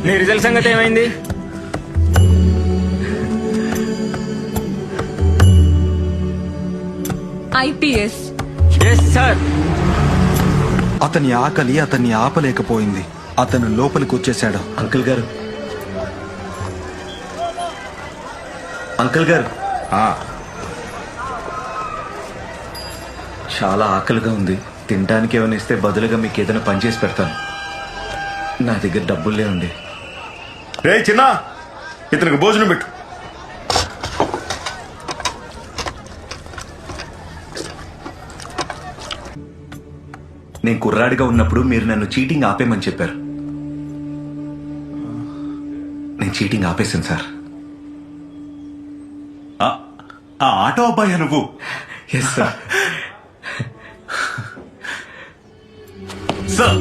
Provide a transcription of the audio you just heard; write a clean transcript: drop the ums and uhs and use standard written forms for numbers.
నీ రిజల్ట్ సంగతి ఏమైంది? IPS. Yes sir. అతని ఆకలి అతన్ని ఆపలేకపోయింది. అతను లోపలికి వచ్చేశాడు. అంకుల్ గారు, అంకుల్ గారు, చాలా ఆకలిగా ఉంది. తినడానికి ఏమైనా ఇస్తే బదులుగా మీకు ఏదైనా పని చేసి పెడతాను. నా దగ్గర డబ్బులే ఉంది. రే చిన్న, ఇతనికి భోజనం పెట్టు. నేను కుర్రాడిగా ఉన్నప్పుడు మీరు నన్ను చీటింగ్ ఆపేయమని చెప్పారు. నేను చీటింగ్ ఆపేశాను సార్. ఆ ఆటో అబ్బాయి నువ్వు? Yes sir. సార్